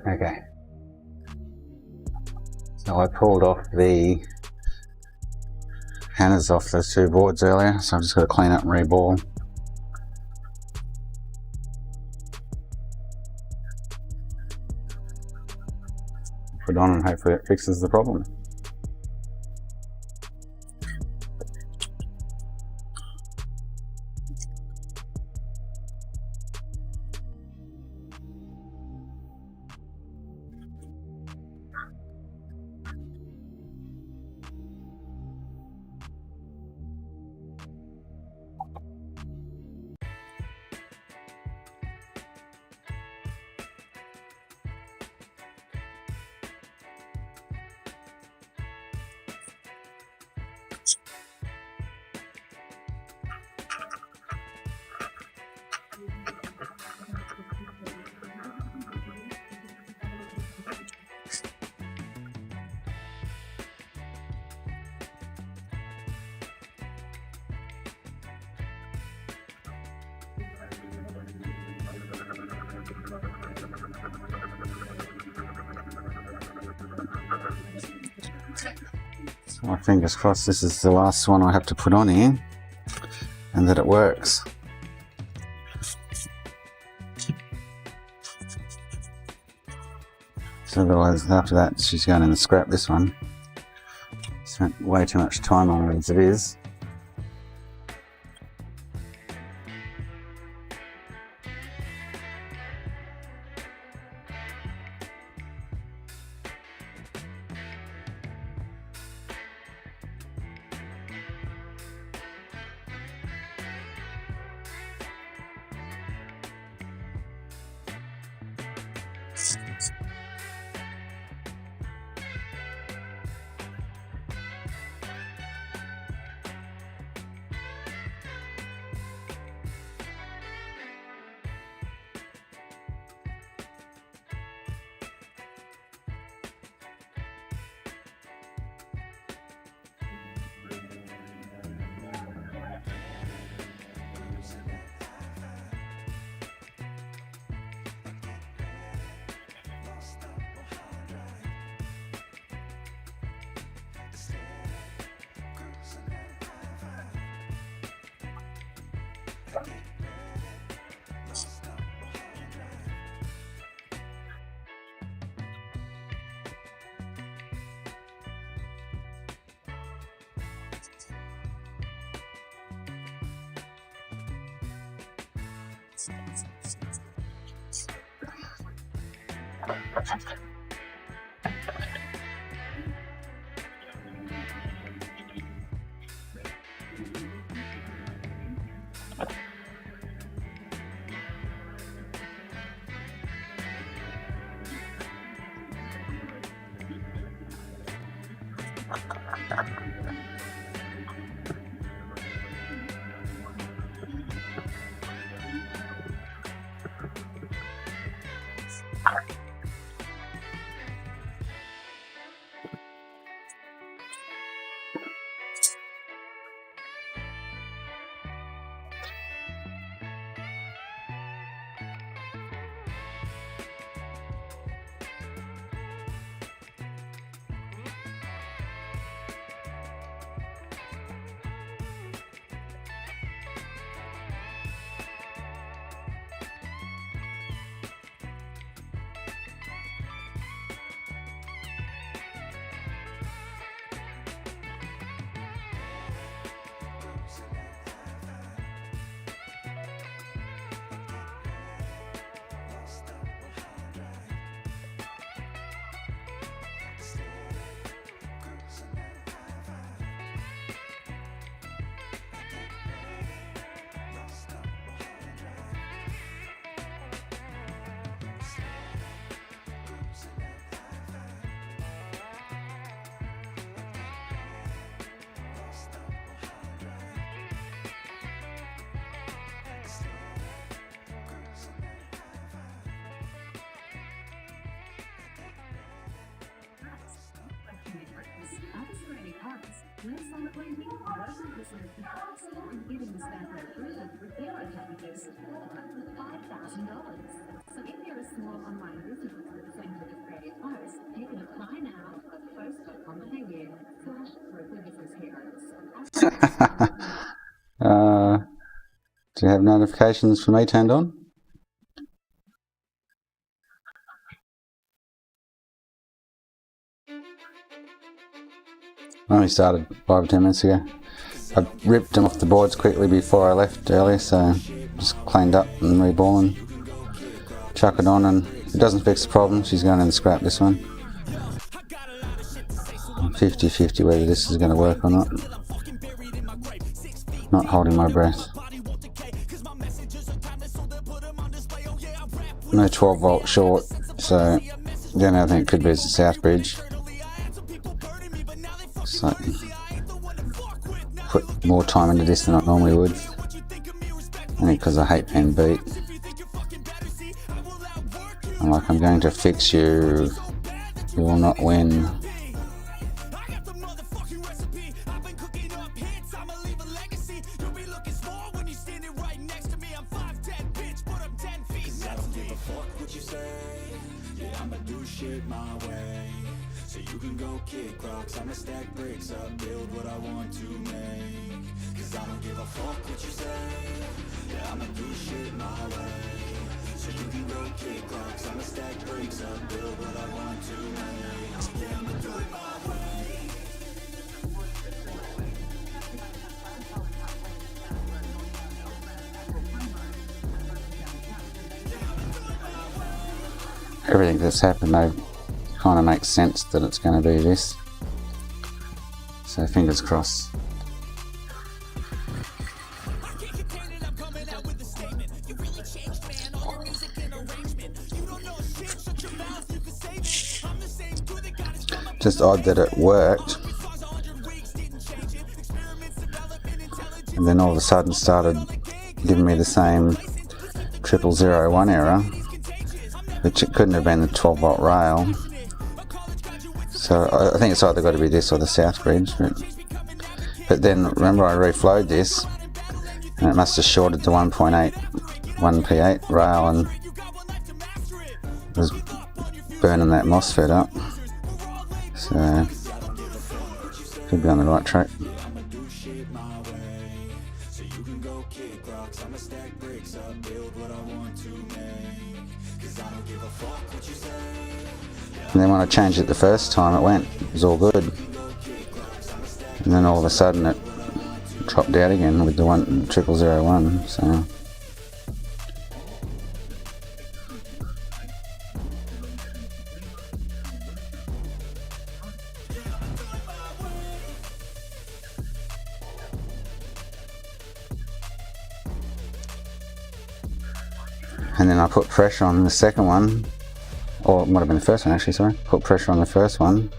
Okay. So I pulled off the HANAs off those two boards earlier, so I've just got to clean up and reball. Put it on and hopefully it fixes the problem. So my fingers crossed this is the last one I have to put on here and that it works. So otherwise after that she's going to scrap this one. Spent way too much time on it as it is. When celebrating Russian Christmas, and giving the staff a free repair packages up to $5,000. So if you're a small online business, same for Australia Post. You can apply now at post.com.au/for business heroes. Do you have notifications for me turned on? I only started 5 or 10 minutes ago. I ripped them off the boards quickly before I left earlier, so just cleaned up and reball and chuck it on, and if it doesn't fix the problem, she's going in the scrap, this one. 50-50 whether this is going to work or not. Not holding my breath. No 12 volt short, so the only other thing it could be is the south bridge. So put more time into this than I normally would, only because I hate being beat. I'm like, I'm going to fix you, you will not win. So you can go kick rocks, I'ma stack bricks up, build what I want to make. Cause I don't give a fuck what you say, yeah, I'ma do shit my way. So you can go kick rocks, I'ma stack bricks up, build what I want to make. Yeah, I'ma do it my way. Everything that's happened, though, kind of makes sense that it's going to be this. So fingers crossed. Just odd that it worked, and then all of a sudden started giving me the same 0001 error, which it couldn't have been the 12 volt rail. So I think it's either got to be this or the south bridge. But then remember, I reflowed this, and it must have shorted to 1.8 1P8 rail and was burning that MOSFET up. So could be on the right track. And then when I changed it the first time, it was all good. And then all of a sudden it dropped out again with the 0001, so. And then I put pressure on the second one, or it might have been the first one actually, sorry. Put pressure on the first one,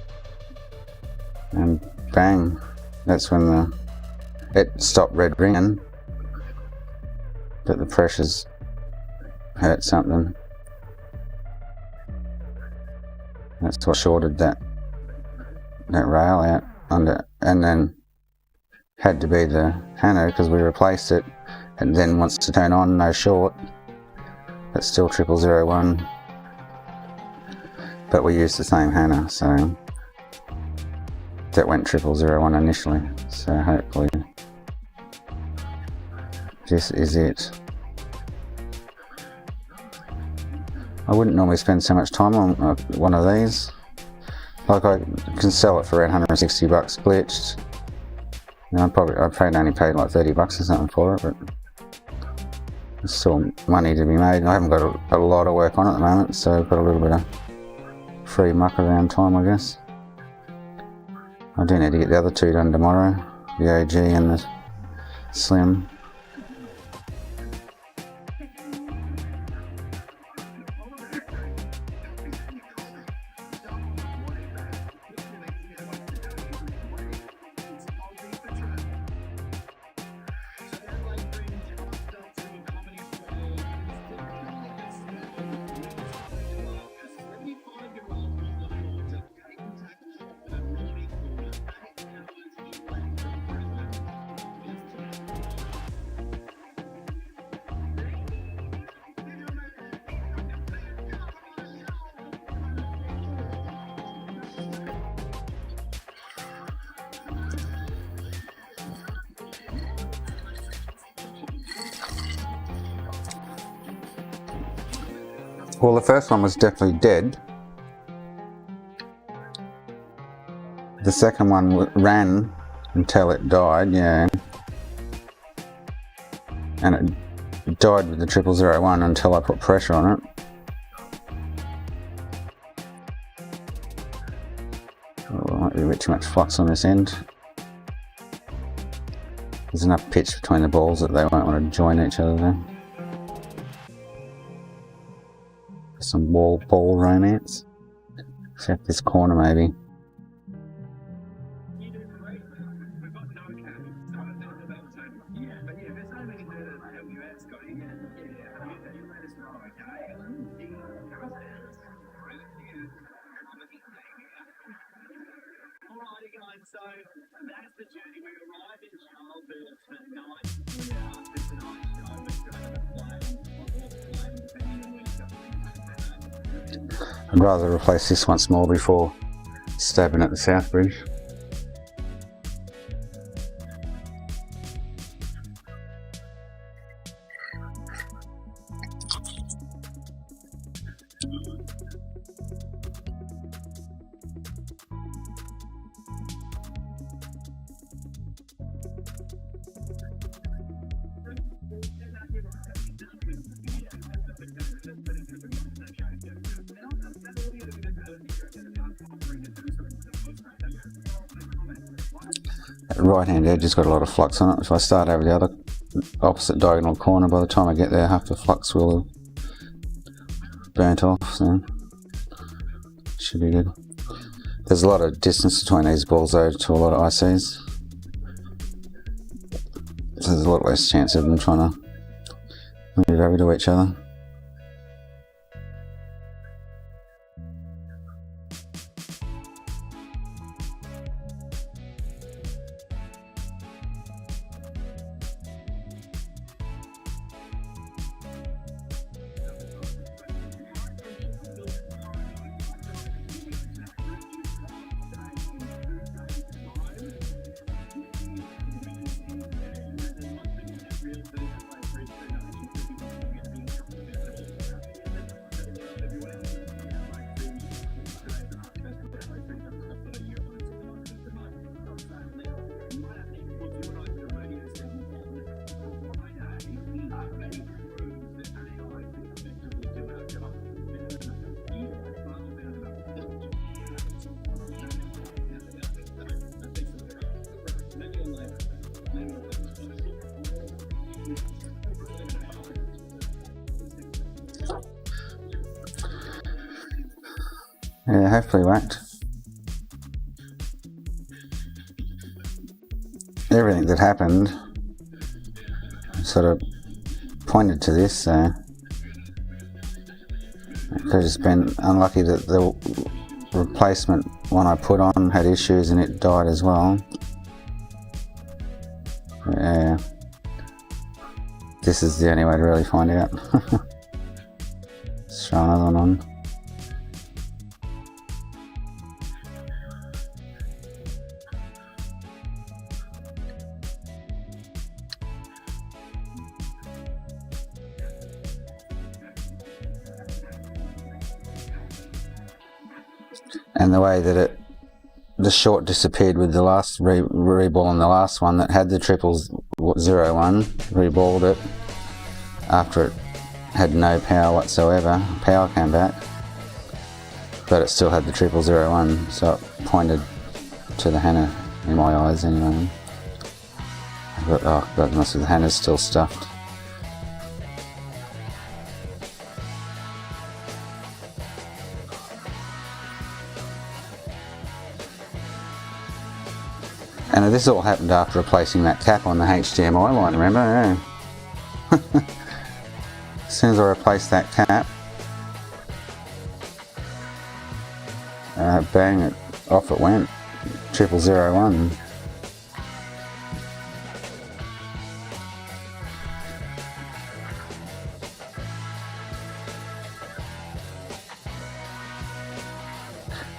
and bang, that's when it stopped red ringing, but the pressure's hurt something. That's what shorted that rail out under, and then had to be the HANA because we replaced it, and then wants to turn on, no short. It's still 0001, but we used the same HANA, so that went 0001 initially. So hopefully this is it. I wouldn't normally spend so much time on one of these. Like, I can sell it for around 160 bucks glitched. And I only paid like 30 bucks or something for it, but there's still money to be made. I haven't got a lot of work on at the moment, so I've got a little bit of free muck around time, I guess. I do need to get the other two done tomorrow, the OG and the Slim. Well, the first one was definitely dead. The second one ran until it died, yeah. And it died with the 0001 until I put pressure on it. Oh, might be a bit too much flux on this end. There's enough pitch between the balls that they won't want to join each other there. Some ball romance. Except this corner maybe. So that's the journey. We arrived in childbirth for night. I'd rather replace this once more before stabbing at the South Bridge. That right hand edge has got a lot of flux on it. If I start over the other opposite diagonal corner, by the time I get there half the flux will have burnt off, so should be good. There's a lot of distance between these balls though to a lot of ICs, so there's a lot less chance of them trying to move over to each other. Yeah, hopefully it won't. Everything that happened sort of pointed to this, so it could have just been unlucky that the replacement one I put on had issues and it died as well. Yeah, this is the only way to really find out. Let's try another one on. And the way that the short disappeared with the last reball on the last one that had the 0001, reballed it after it had no power whatsoever. Power came back, but it still had the 0001, so it pointed to the HANA in my eyes anyway. But oh god, most of the HANA's still stuffed. And this all happened after replacing that cap on the HDMI line, remember? Yeah. As soon as I replaced that cap, bang, off it went. 0001.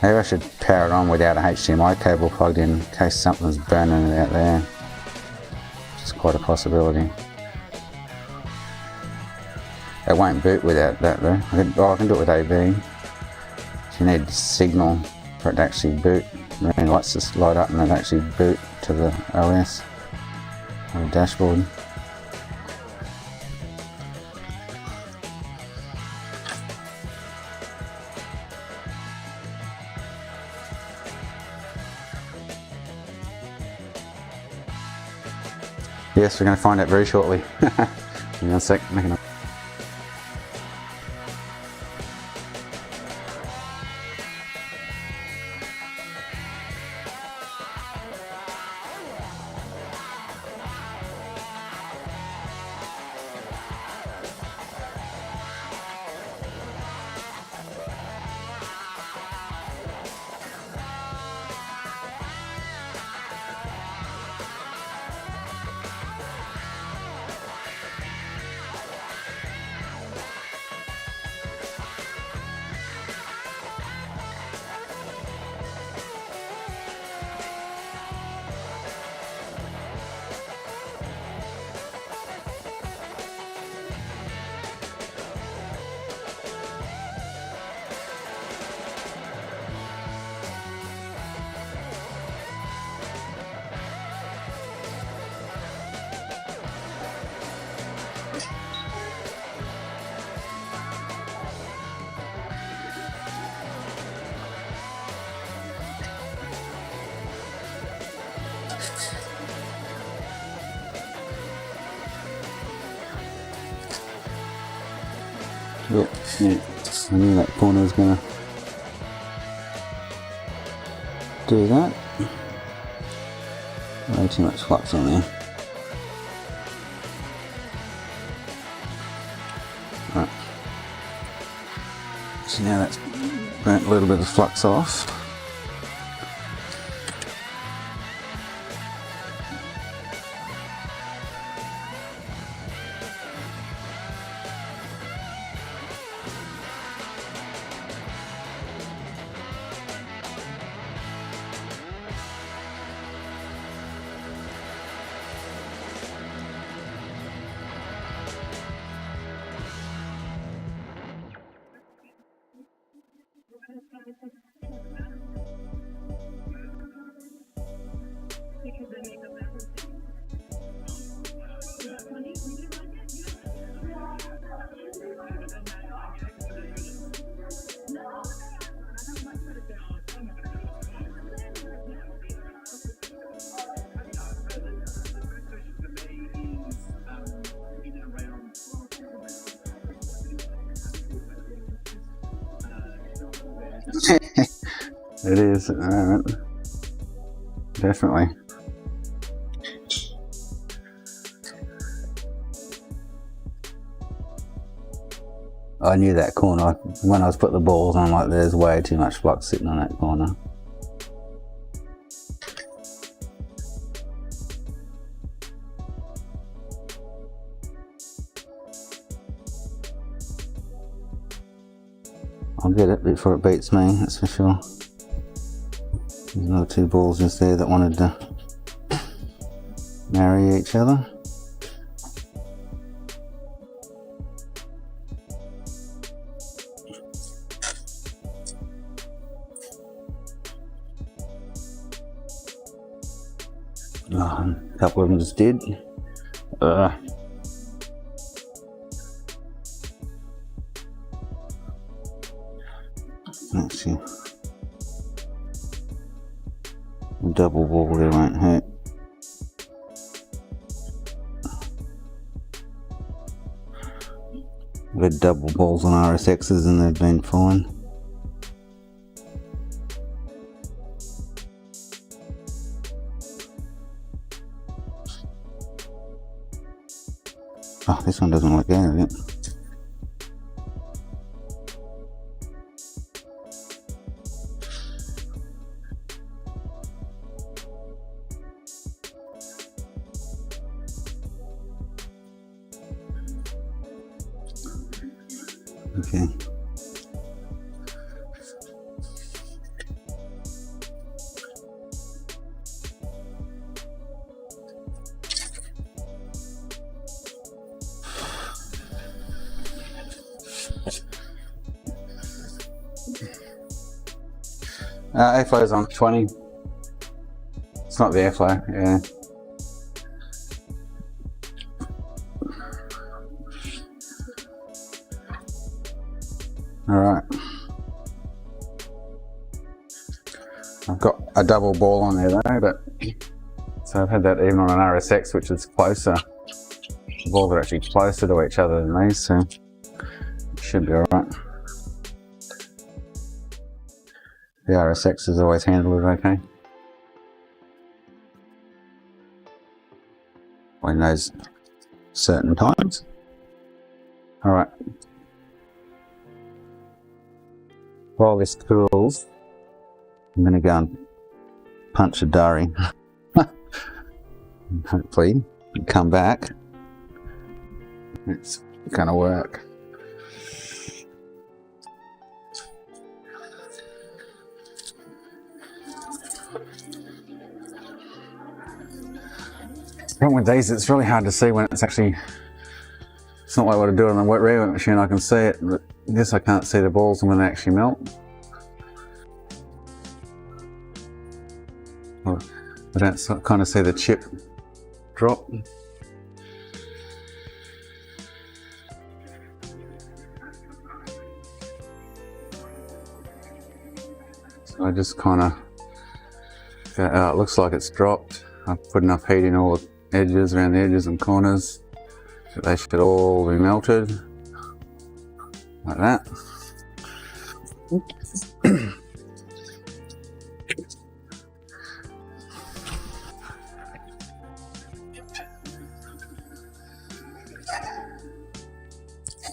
Maybe I should power it on without a HDMI cable plugged in case something's burning it out there. Which is quite a possibility. It won't boot without that though. I can do it with AV. So you need signal for it to actually boot. The green lights just light up and it actually boot to the OS or the dashboard. Yes, we're going to find out very shortly. In a sec, making a Yep, yeah. I knew that corner was going to do that. Way too much flux on there. Right. So now that's burnt a little bit of flux off. It is at the moment. Definitely. I knew that corner. When I was putting the balls on, like, there's way too much flux sitting on that corner. I'll get it before it beats me, that's for sure. There's another two balls just there that wanted to marry each other. Oh, a couple of them just did. Let's see. A double ball there won't hurt. I've had double balls on RSXs and they've been fine. Oh, this one doesn't look out of it. Okay. Airflow is on 20. It's not the airflow, yeah. Alright. I've got a double ball on there though, but so I've had that even on an RSX, which is closer. The balls are actually closer to each other than these, so it should be alright. The RSX has always handled it okay. When those certain times. Alright. While this cools, I'm going to go and punch a durry. Hopefully, come back. It's going to work. The problem with these, it's really hard to see when it's actually, it's not like what I do on the wet rewet machine, I can see it, but this I can't see the balls when they actually melt. I don't kind of see the chip drop. So I just kind of, it looks like it's dropped. I've put enough heat in all the edges, around the edges and corners. So they should all be melted, like that.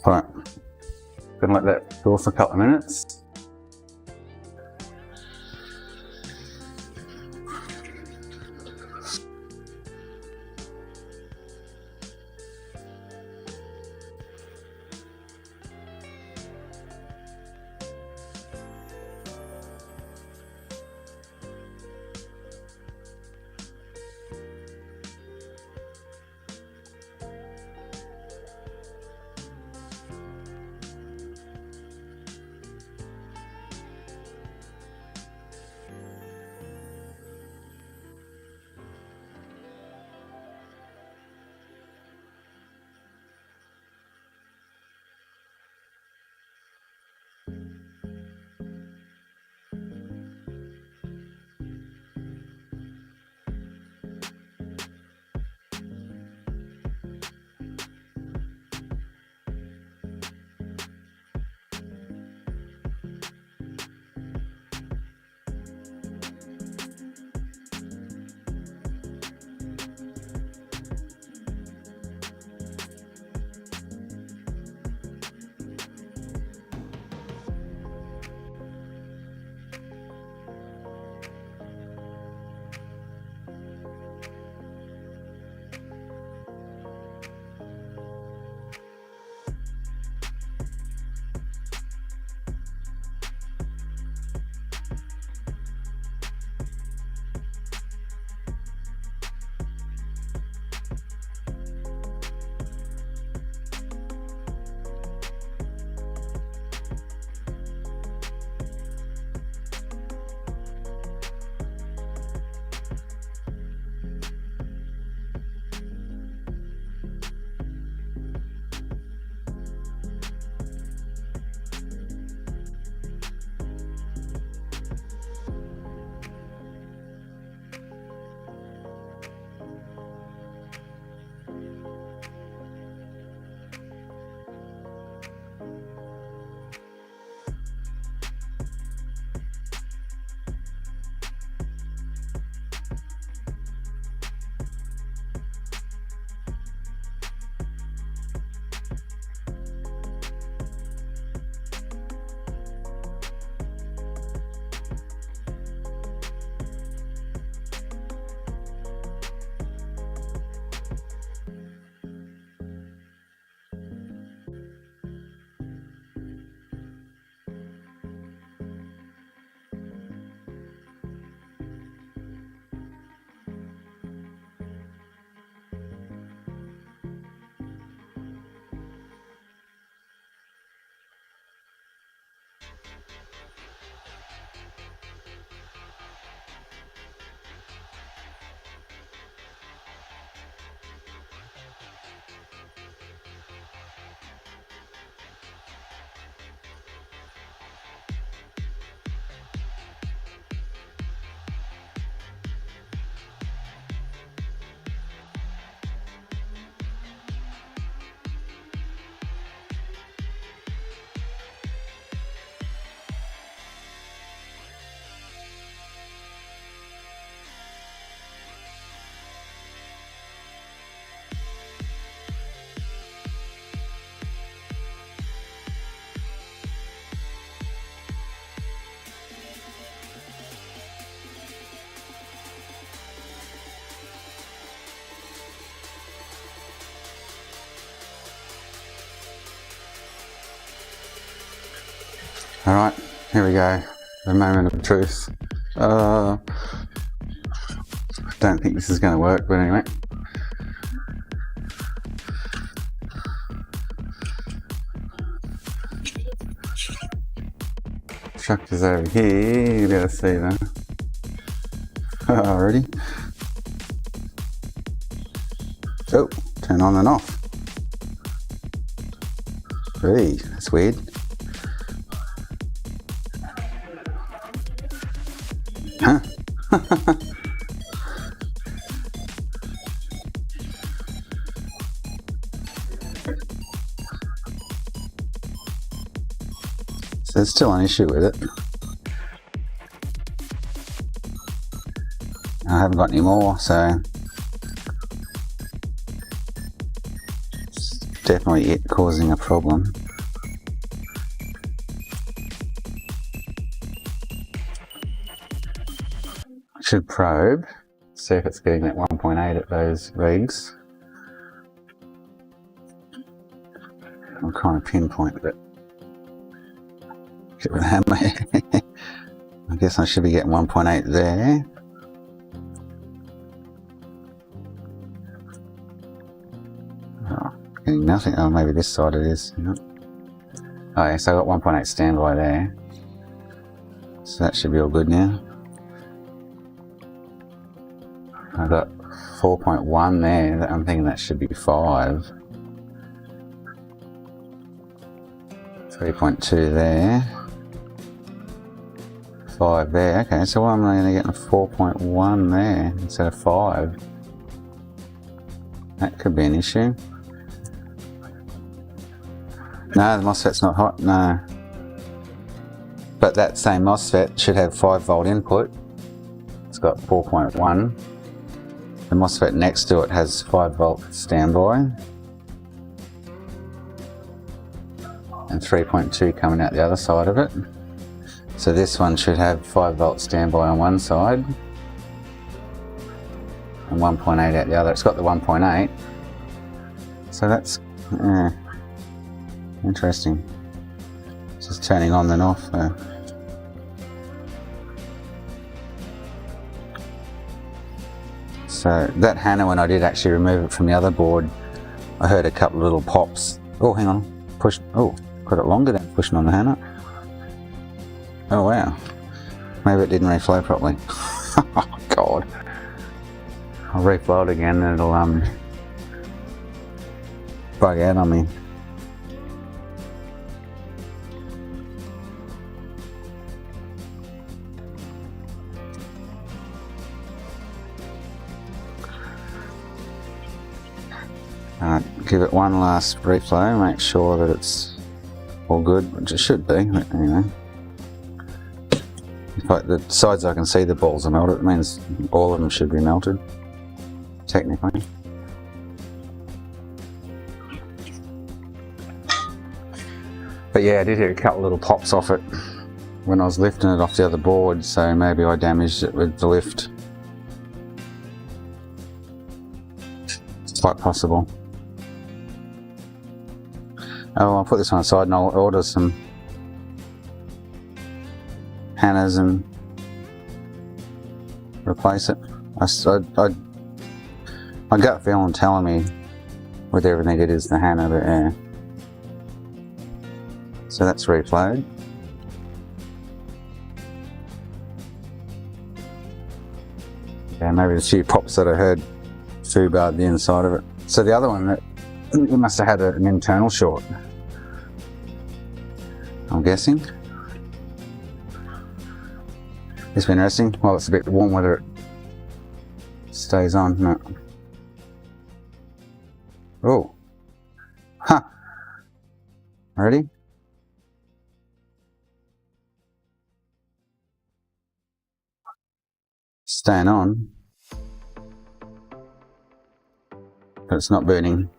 Alright, gonna let that cool for a couple of minutes. Alright, here we go. The moment of truth. I don't think this is going to work, but anyway. Chuck is over here, you better see that. Ready? Oh, turn on and off. Hey, that's weird. Huh? So there's still an issue with it. I haven't got any more, so it's definitely it causing a problem. I should probe, see if it's getting that 1.8 at those regs. I'll kind of pinpoint it. Get with a hammer. I guess I should be getting 1.8 there. Oh, getting nothing. Oh, maybe this side it is. No. Oh, yeah, so I got 1.8 standby there. So that should be all good now. I got 4.1 there. I'm thinking that should be 5. 3.2 there. 5 there. Okay, so I'm only getting a 4.1 there instead of 5. That could be an issue. No, the MOSFET's not hot, no. But that same MOSFET should have 5 volt input. It's got 4.1. The MOSFET next to it has 5 volt standby. And 3.2 coming out the other side of it. So this one should have 5 volt standby on one side and 1.8 out the other. It's got the 1.8, so that's interesting. It's just turning on then off. So that HANA, when I did actually remove it from the other board, I heard a couple of little pops. Oh, hang on, push. Oh, got it longer than pushing on the HANA. Oh wow, maybe it didn't reflow properly. Oh god. I'll reflow it again and it'll bug out on me. Give it one last reflow, make sure that it's all good, which it should be, but anyway. In fact, the sides I can see the balls are melted, it means all of them should be melted, technically. But yeah, I did hear a couple little pops off it when I was lifting it off the other board, so maybe I damaged it with the lift. It's quite possible. Oh, I'll put this on the side and I'll order some HANAs and replace it. My gut feeling telling me with everything it is the HANA, but yeah. So that's reflowed. Yeah, maybe there's a few pops that I heard too bad the inside of it. So the other one, it must have had an internal short, I'm guessing. It's been interesting. Well, it's a bit warm whether it stays on. No. Oh. Huh. Ready? Staying on. But it's not burning.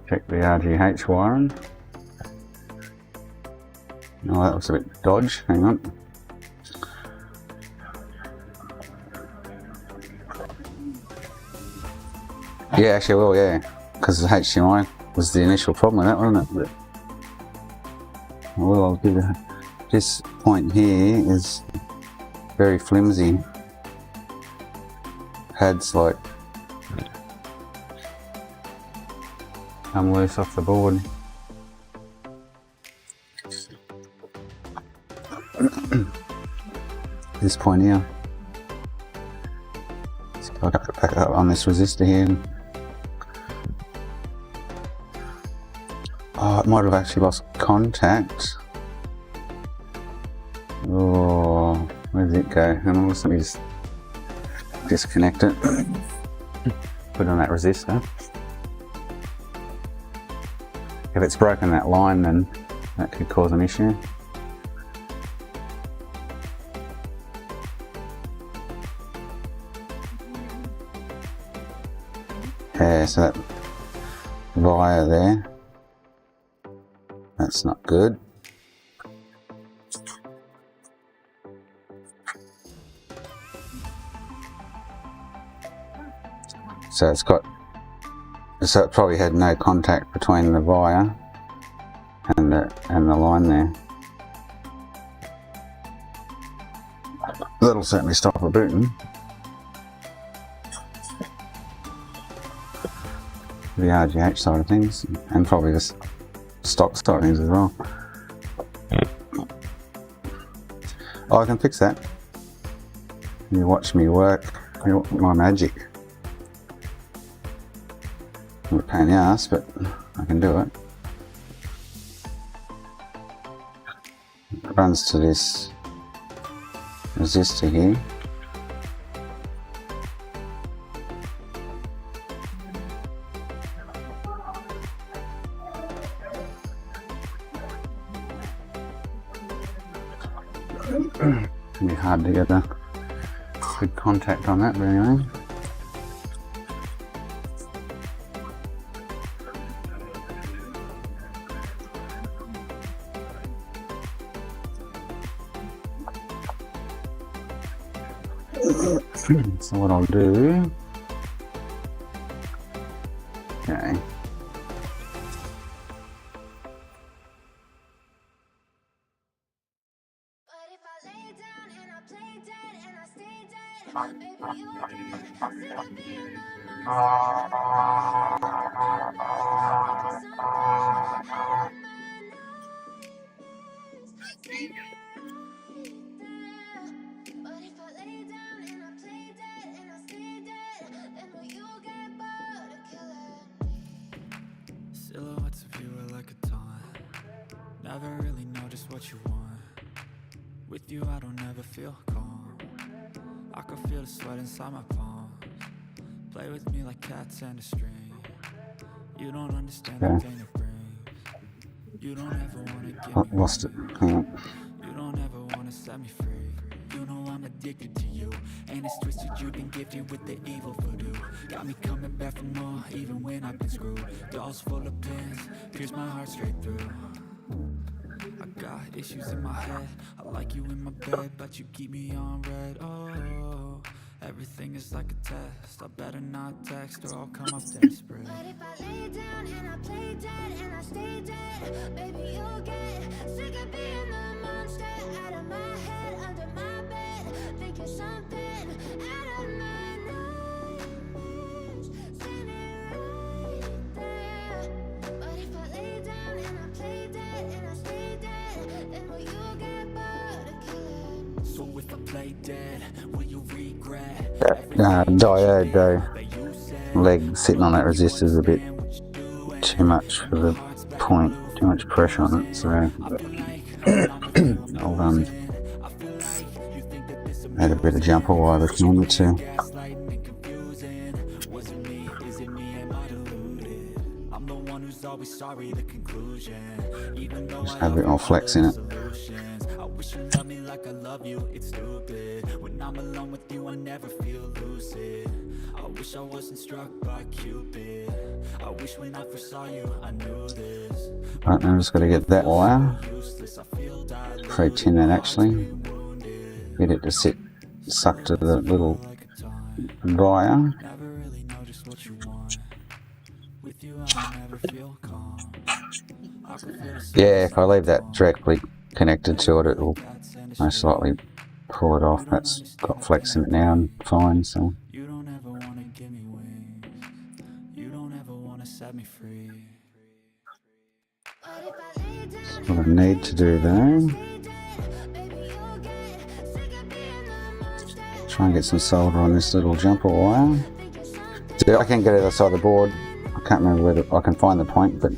Check the RGH wiring. Oh, that was a bit dodge. Hang on. Yeah, actually I will, yeah. Because the HDMI was the initial problem with that, wasn't it? But, well, I'll give it. This point here is very flimsy. Pads like come loose off the board. This point here. So I'll have to back it up on this resistor here. Oh, it might have actually lost contact. Oh, where did it go? Let me just disconnect it. Put it on that resistor. If it's broken that line, then that could cause an issue. Yeah, so that wire there, that's not good. So it probably had no contact between the wire and the line there. That'll certainly stop a booting. The RGH side of things, and probably the stock side of things as well. Oh, I can fix that. You watch me work my magic. I'm a pain in the ass, but I can do it. It runs to this resistor here. It's gonna be hard to get a good contact on that, but anyway. So what I'll do, okay. Silhouettes of you are like a taunt. Never really know just what you want. With you I don't ever feel calm. I can feel the sweat inside my palms. Play with me like cats and a string. You don't understand the pain it brings. You don't ever wanna give me Lost it. Hang on. You don't ever wanna set me free. You know I'm addicted to you, and it's twisted. You've been gifted with the evil voodoo. Got me coming back for more, even when I've been screwed. Dolls full of pins, pierce my heart straight through. I got issues in my head. I like you in my bed, but you keep me on red. Oh, everything is like a test. I better not text or I'll come up desperate. But if I lay down and I play dead and I stay dead, baby, you'll get sick of being the monster out of my head, under my bed. Think you're something out of my nightmares, standing right there. But if I lay down and I play dead and I stay dead, then will you get bored of killing me? So if I play dead, will you regret? Diode though, leg sitting on that resistor is a bit too much for the point, too much pressure on it, so I'll add a bit of jumper wire if you want me to. Just have a bit more flex in it. I wish you loved me like I love you, it's stupid. When I'm alone with you, I never feel lucid. I wish I wasn't struck by Cupid. I wish when I first saw you, I knew this. Right, now I'm just going to get that wire, pre-tin that actually, get it to suck to the little wire. Never really know just what you want. Yeah, if I leave that directly connected to it, it will most likely pull it off. That's got flex in it now and fine, so. You don't ever wanna give me wings. You don't ever wanna set me free. But if I lay down What I and I need to do though, stay dead, baby, you'll get sick of being the monster. try and get some solder on this little jumper wire. So I can get to the other side of the board. I can't remember whether I can find the point, but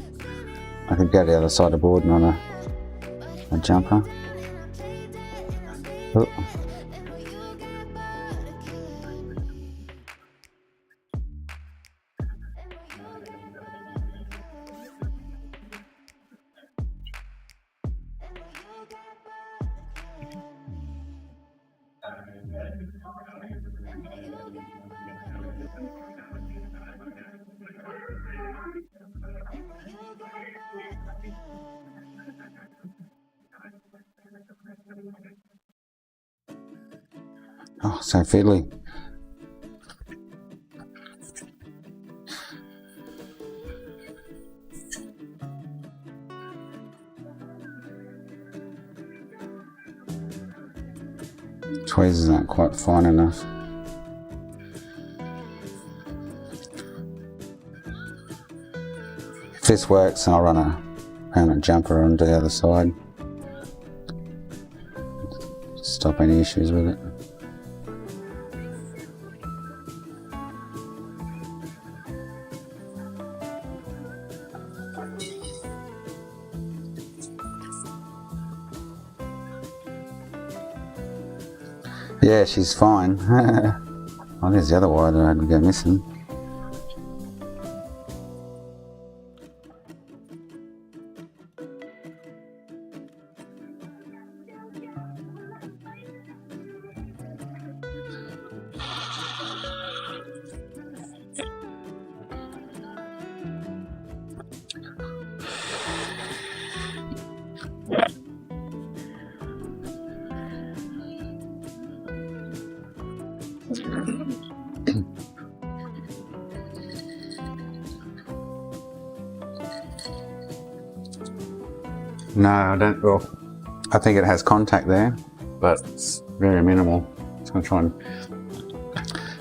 I could go to the other side of the board and on a jumper. Oh. Oh, so fiddly. Tweezers aren't quite fine enough. If this works, I'll run a permanent jumper onto the other side. Stop any issues with it. Yeah, she's fine. Oh, there's the other wire that I had to go missing. No, I don't. Well, I think it has contact there, but it's very minimal. Just going to try and,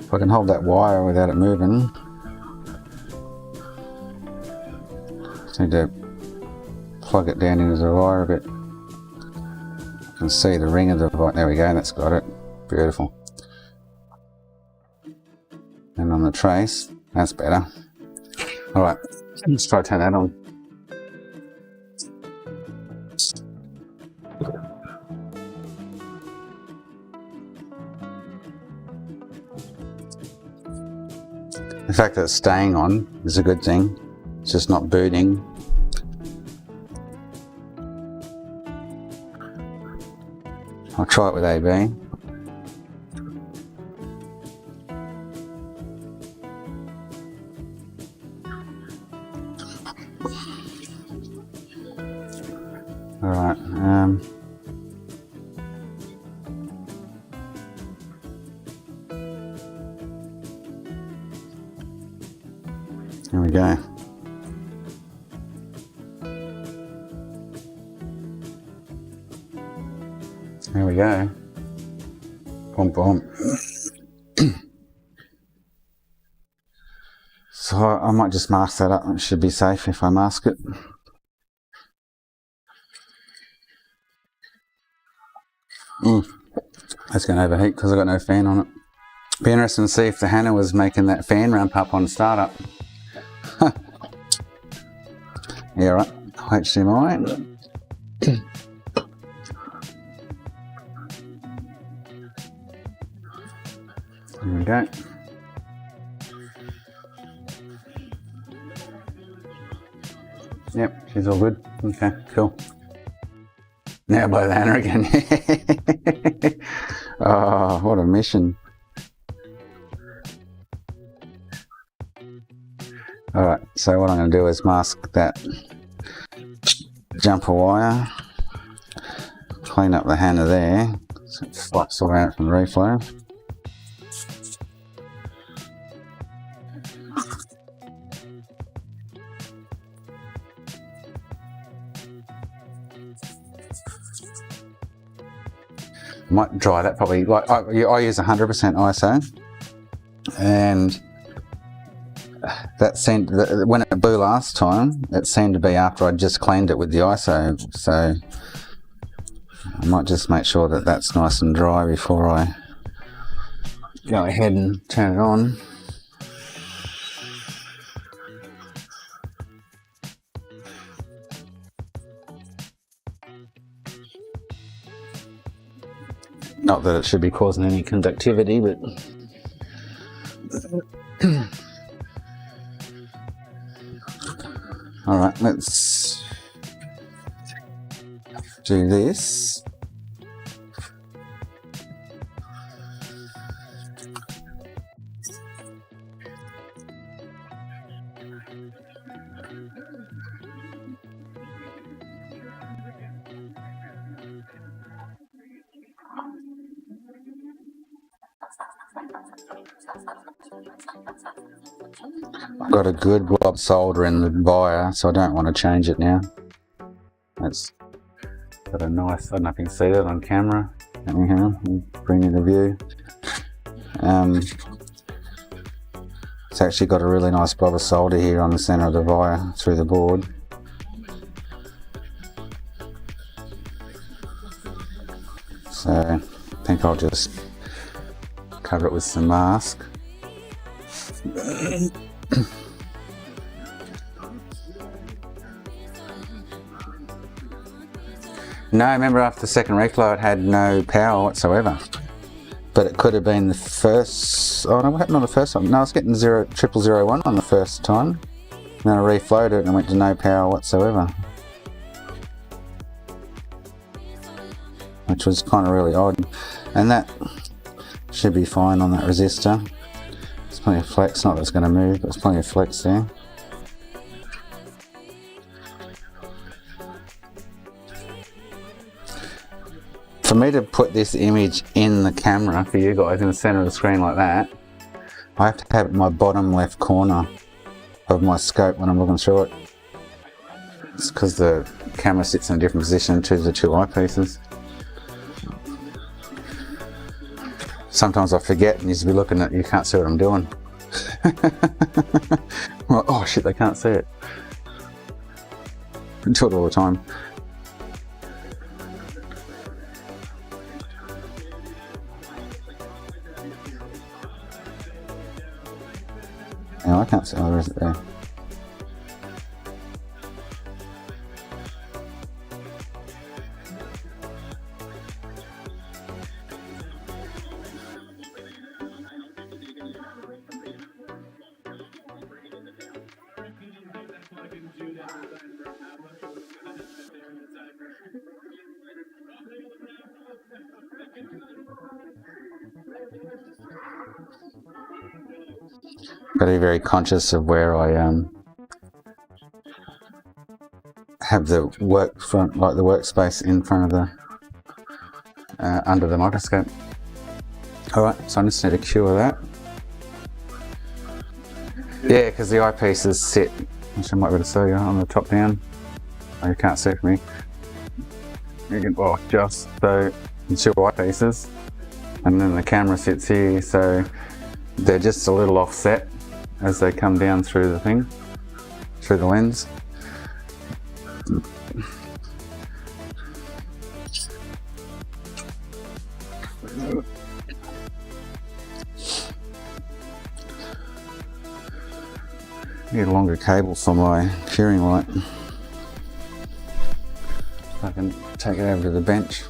if I can hold that wire without it moving. Just need to plug it down into the wire a bit. You can see the ring of the wire. There we go, that's got it. Beautiful. And on the trace, that's better. All right, let's try to turn that on. The fact that it's staying on is a good thing. It's just not booting. I'll try it with AB. All right. Here we go. There we go. Boom, boom. So I might just mask that up. It should be safe if I mask it. That's going to overheat because I've got no fan on it. Be interesting to see if the HANA was making that fan ramp up on startup. Yeah, right. HDMI. There we go. Yep, she's all good. Okay, cool. Now blow the HANA again. Oh, what a mission. Alright, so what I'm going to do is mask that jumper wire, clean up the HANA there, so it flops all out from the reflow. Might dry that probably. Like I use 100% ISO, and that seemed, when it blew last time, it seemed to be after I just cleaned it with the ISO. So I might just make sure that that's nice and dry before I go ahead and turn it on. Not that it should be causing any conductivity, but alright, let's do this. I've got a good blob solder in the wire, so I don't want to change it now. It's got a nice, I don't know if you can see that on camera. Anyhow, I'll bring you the view. It's actually got a really nice blob of solder here on the centre of the wire through the board. So I think I'll just cover it with some mask. No, remember after the second reflow it had no power whatsoever. But it could have been the first, oh no, what happened on the first time? No, I was getting 0001 on the first time. Then I reflowed it and went to no power whatsoever. Which was kind of really odd. And that should be fine on that resistor. There's plenty of flex, not that it's going to move, but there's plenty of flex there. For me to put this image in the camera for you guys in the center of the screen like that, I have to have it in my bottom left corner of my scope when I'm looking through it. It's because the camera sits in a different position to the two eyepieces. Sometimes I forget and you just be looking at, you can't see what I'm doing. I'm like, oh shit, they can't see it. I do it all the time. No, I can't see. Oh, there is it there. Got to be very conscious of where I have the work front, like the workspace in front of the under the microscope. All right, so I just need to cure that. Yeah, because the eyepieces sit, which I might be able to show you on the top down. Oh, you can't see me. You can, well, just so it's your eyepieces, and then the camera sits here, so they're just a little offset as they come down through the thing, through the lens. Need a longer cable for my curing light. I can take it over to the bench.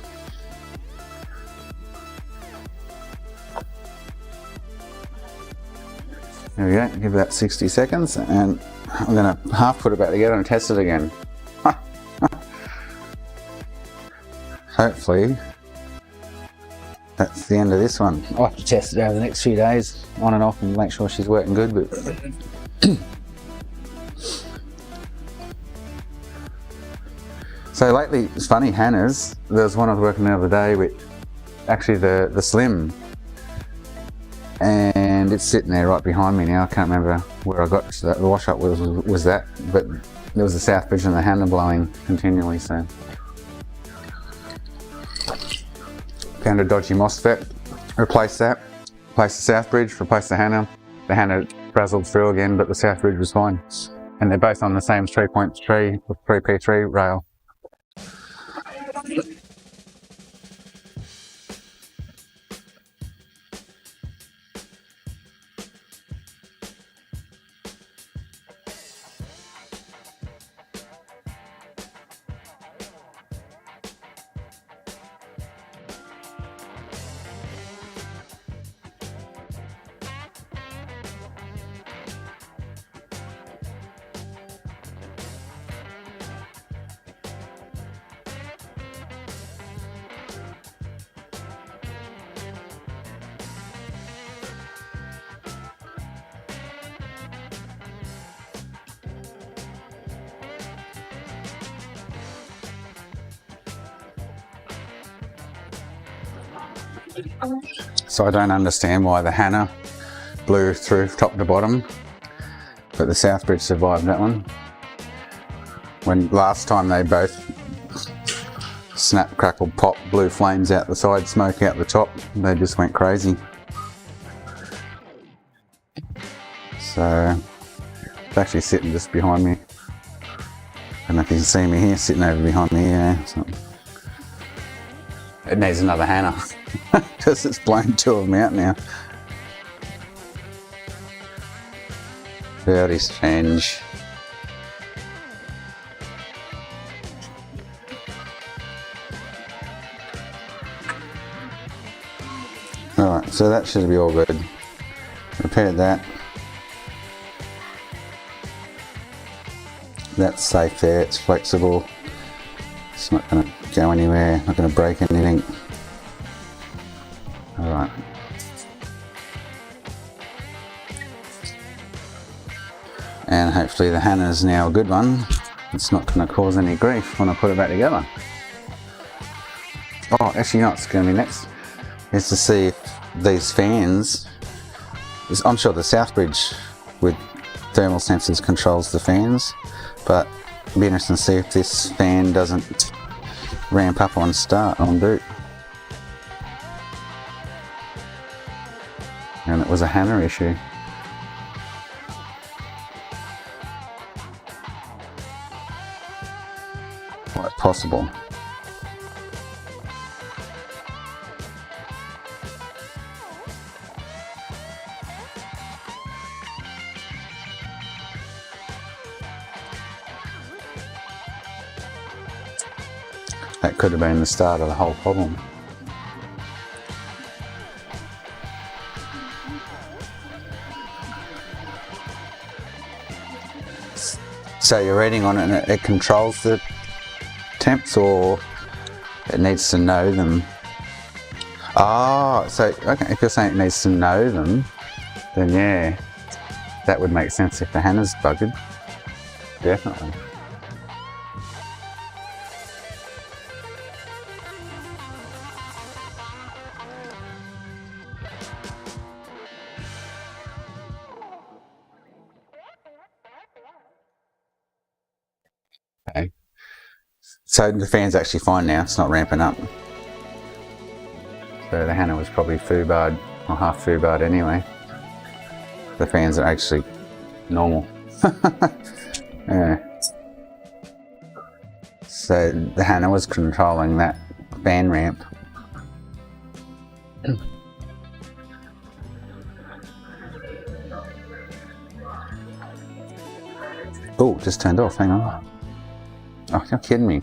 There we go, give that 60 seconds and I'm going to half put it back together and test it again. Hopefully that's the end of this one. I'll have to test it over the next few days on and off and make sure she's working good. But so lately, it's funny, Hana's, there was one I was working the other day with actually the Slim. And it's sitting there right behind me now. I can't remember where I got to. The wash up was that, but there was the south bridge and the HANA blowing continually. So Found a dodgy MOSFET, replaced that, replaced the south bridge, replaced the HANA. The HANA frazzled through again, but the south bridge was fine. And they're both on the same 3.3 with 3P3 rail. So I don't understand why the HANA blew through top to bottom, but the south bridge survived that one. When last time they both snap, crackle, pop, blew flames out the side, smoke out the top, they just went crazy. So it's actually sitting just behind me. I don't know if you can see me here, sitting over behind me here. So it needs another HANA because it's blown two of them out now. Very strange. Alright, so that should be all good. Repaired that. That's safe there, it's flexible. It's not going to go anywhere, not going to break anything. Alright. And hopefully the HANA is now a good one. It's not going to cause any grief when I put it back together. Oh, actually, you know what's going to be next? Is to see if these fans, I'm sure the south bridge with thermal sensors controls the fans, but it'll be interesting to see if this fan doesn't ramp up on start, on boot. And it was a HANA issue. Quite possible. That could have been the start of the whole problem. So you're reading on it and it controls the temps, or it needs to know them? Oh, so okay, if you're saying it needs to know them, then yeah, that would make sense if the HANA's buggered. Definitely. Okay. So the fan's actually fine now, it's not ramping up. So the HANA was probably foobarred, or half foobarred anyway. The fans are actually normal. Yeah. So the HANA was controlling that fan ramp. Oh, just turned off, hang on. Oh, you're kidding me.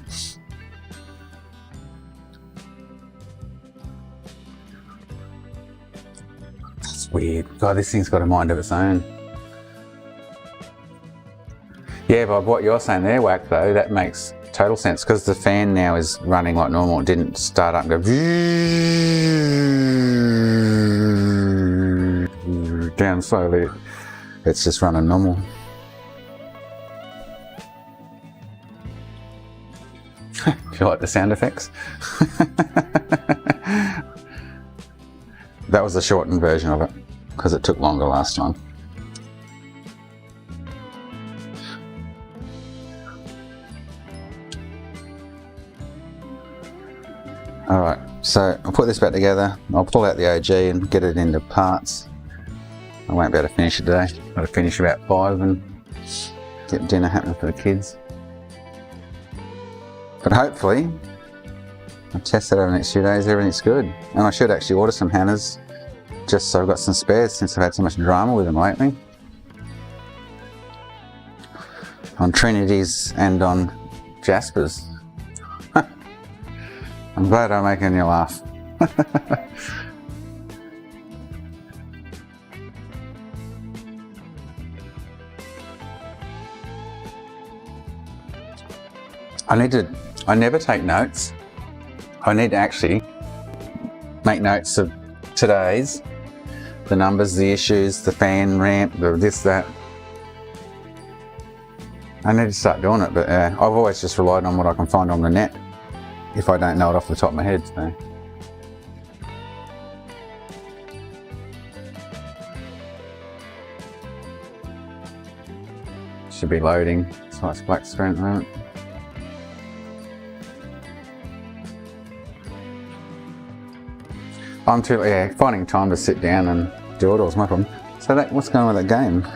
That's weird. God, this thing's got a mind of its own. Yeah, but what you're saying there, Whack, though, that makes total sense, because the fan now is running like normal. It didn't start up and go down slowly. It's just running normal. Do you like the sound effects? That was the shortened version of it, because it took longer last time. Alright, So I'll put this back together, I'll pull out the OG and get it into parts. I won't be able to finish it today. Got to finish about 5 and get dinner happening for the kids. But hopefully, I'll test it over the next few days, everything's good. And I should actually order some HANAs, just so I've got some spares since I've had so much drama with them lately. On Trinity's and on Jasper's. I'm glad I'm making you laugh. I never take notes. I need to actually make notes of today's, the numbers, the issues, the fan ramp, the this, that. I need to start doing it, but I've always just relied on what I can find on the net if I don't know it off the top of my head. So. Should be loading, so it's black screen at the moment. I'm too, finding time to sit down and do it all is my problem. So what's going on with that game?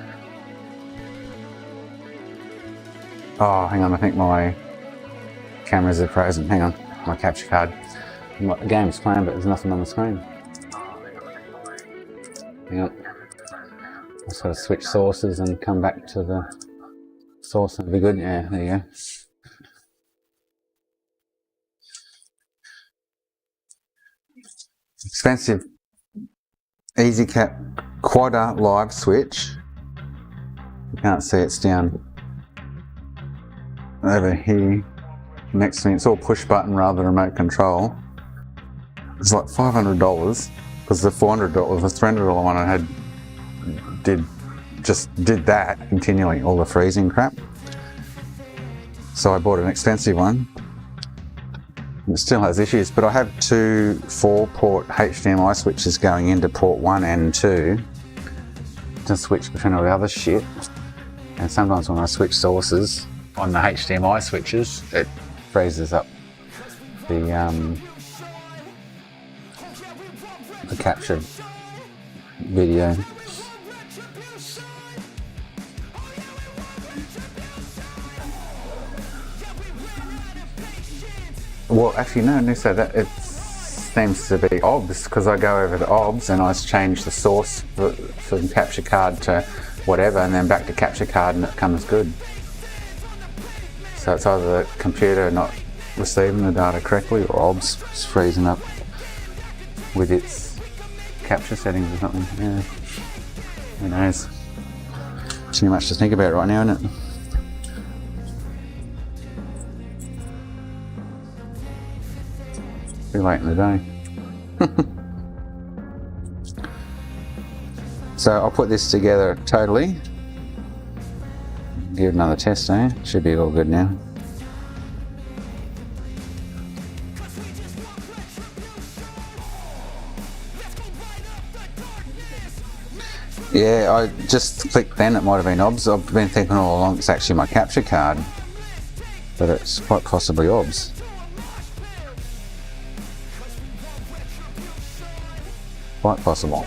Oh, hang on, I think my cameras are frozen. Hang on, my capture card. The game's playing, but there's nothing on the screen. Hang on. I've just got to switch sources and come back to the source. It'll be good. Yeah, there you go. Expensive EasyCap Quadder live switch. You can't see, it's down over here next to me. It's all push button rather than remote control. It's like $500 because the $400, the $300 one I had did that continually, all the freezing crap. So I bought an expensive one. It still has issues, but I have 2 4-port HDMI switches going into port 1 and 2 to switch between all the other shit. And sometimes when I switch sources on the HDMI switches, it freezes up the captured video. Well, actually, no, I say that it seems to be OBS because I go over the OBS and I change the source from capture card to whatever, and then back to capture card, and it comes good. So it's either the computer not receiving the data correctly or OBS is freezing up with its capture settings or something. Yeah, who knows? Too much to think about right now, isn't it? Be late in the day. So I'll put this together totally. Give it another test, eh? Should be all good now. Yeah, I just clicked then, it might have been OBS. I've been thinking all along it's actually my capture card, but it's quite possibly OBS. Quite possible.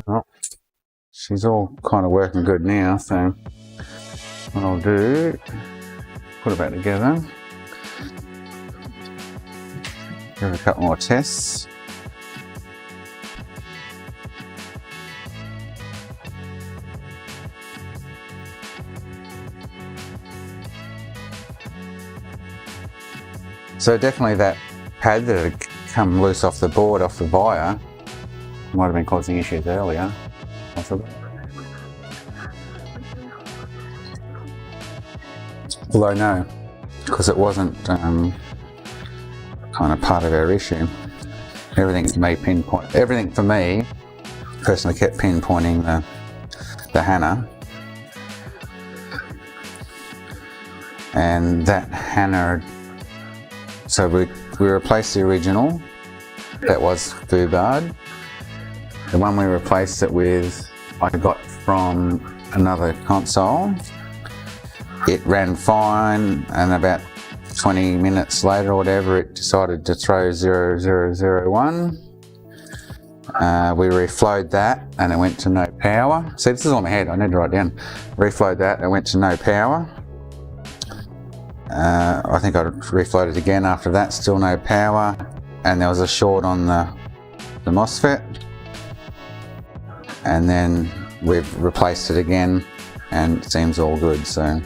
Well, she's all kind of working good now, so what I'll do, put it back together, give it a couple more tests. So definitely that pad that had come loose off the board, off the wire, might have been causing issues earlier, possibly. Although no, because it wasn't kind of part of our issue. Everything for me personally kept pinpointing the HANA. and that HANA, so we replaced the original, that was FUBARD. The one we replaced it with, I got from another console. It ran fine, and about 20 minutes later or whatever, it decided to throw 0001. We reflowed that and it went to no power. See, this is on my head, I need to write it down. Reflowed that and it went to no power. I think I reflowed it again after that, still no power. And there was a short on the MOSFET. And then we've replaced it again and it seems all good. So,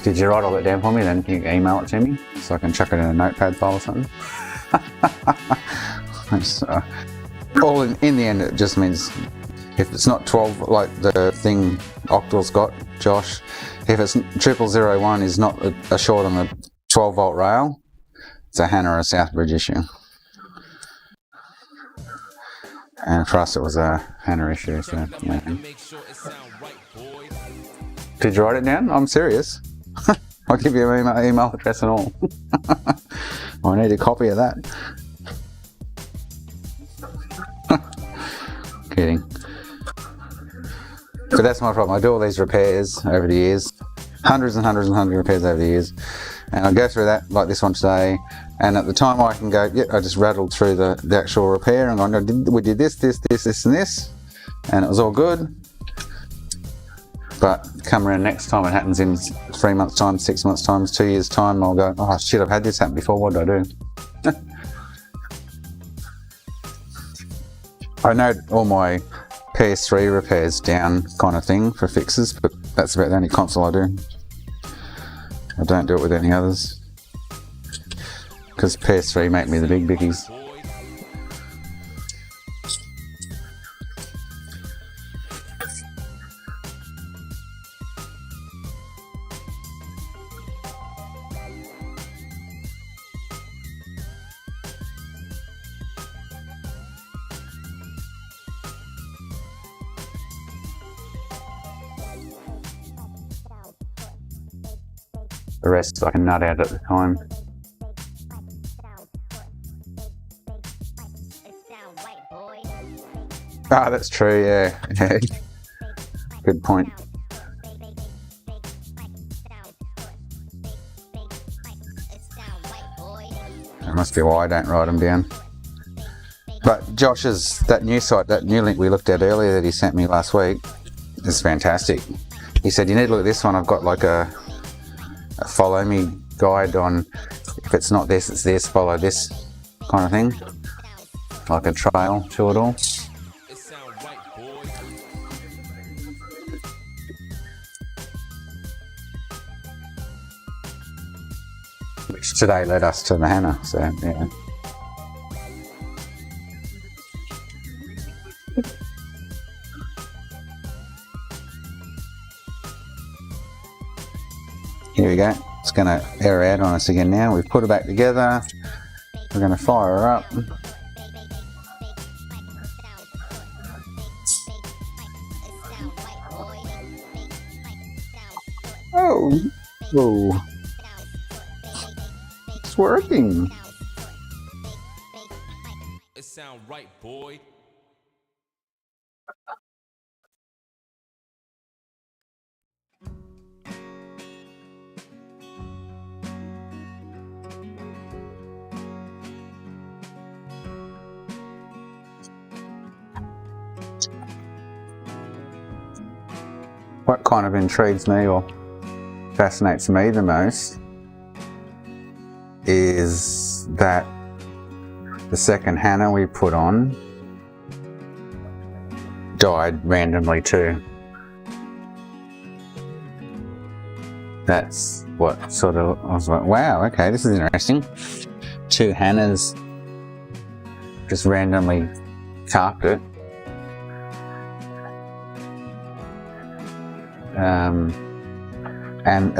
did you write all that down for me? Then can you email it to me so I can chuck it in a notepad file or something? So, all in the end, it just means if it's not 12 like the thing Octal's got, Josh, if it's 0001 is not a short on the 12 volt rail, it's a HANA or a Southbridge issue. And for us it was a HANA issue, so yeah. Did you write it down? I'm serious. I'll give you an email address and all. I need a copy of that. Kidding. But that's my problem. I do all these repairs over the years. Hundreds and hundreds and hundreds of repairs over the years. And I go through that, like this one today. And at the time I can go, yeah, I just rattled through the actual repair and go, we did this, this, this, this and this. And it was all good. But come around next time, it happens in 3 months time, 6 months time, 2 years time, I'll go, oh shit, I've had this happen before, what did I do? I know all my PS3 repairs down kind of thing for fixes, but that's about the only console I do. I don't do it with any others. Because PS3 make me the big biggies. The rest I can nut out at the time. Ah, that's true, yeah. Good point. That must be why I don't write them down. But Josh's, that new site, that new link we looked at earlier that he sent me last week is fantastic. He said, you need to look at this one, I've got like a follow me guide on if it's not this, it's this, follow this kind of thing. Like a trail to it all. Which today led us to the HANA, so yeah. Here we go. It's going to error out on us again now. We've put it back together. We're going to fire her up. Oh, oh. It's working. It sound right, boy. What kind of intrigues me or fascinates me the most is that the second HANA we put on died randomly too. That's what sort of, I was like, wow, okay, this is interesting. 2 HANAs just randomly carped it. And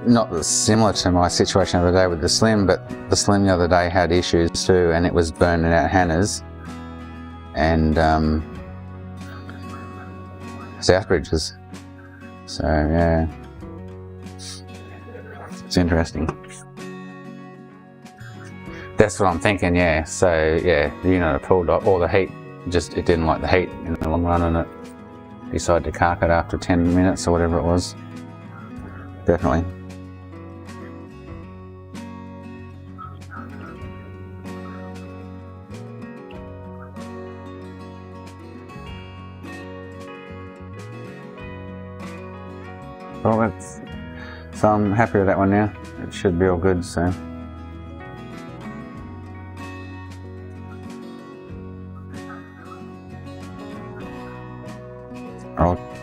not similar to my situation the other day with the Slim, but the Slim the other day had issues too, and it was burning out HANAs and Southbridges. So yeah, It's interesting. That's what I'm thinking, yeah. So yeah, the unit pulled off, or the heat, just it didn't like the heat in the long run, and it decided to cark it after 10 minutes or whatever it was. Definitely. Well, that's, so I'm happy with that one now. It should be all good, so.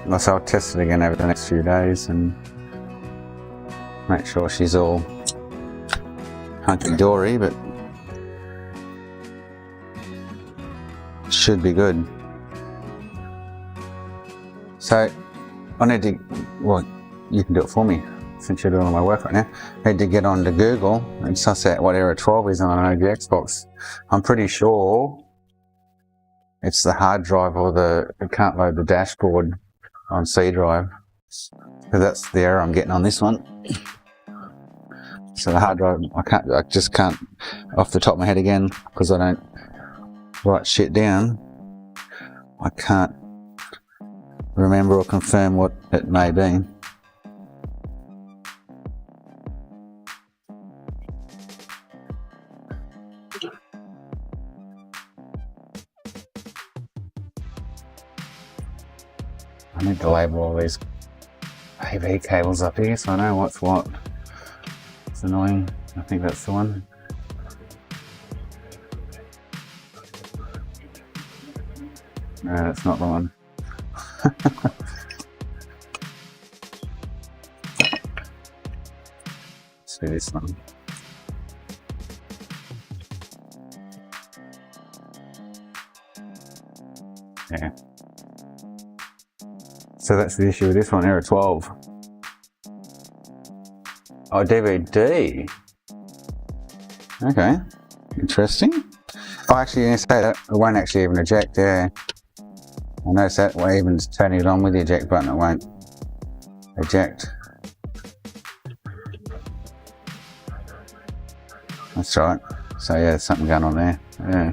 I'll test it again over the next few days and make sure she's all hunky-dory, but should be good. So I need to, well, you can do it for me since you're doing all my work right now. I need to get onto Google and suss out what error 12 is on an OG Xbox. I'm pretty sure it's the hard drive, or it can't load the dashboard on C drive, because that's the error I'm getting on this one. So the hard drive, I just can't off the top of my head again, because I don't write shit down. I can't remember or confirm what it may be. I need to label all these AV cables up here so I know what's what. It's annoying. I think that's the one. No, that's not the one. Let's do this one. Yeah. So that's the issue with this one, error 12. Oh, DVD. Okay, interesting. Oh, actually, you say that, it won't actually even eject, yeah. I noticed that, well, even turning it on with the eject button, it won't eject. That's right. So yeah, there's something going on there, yeah.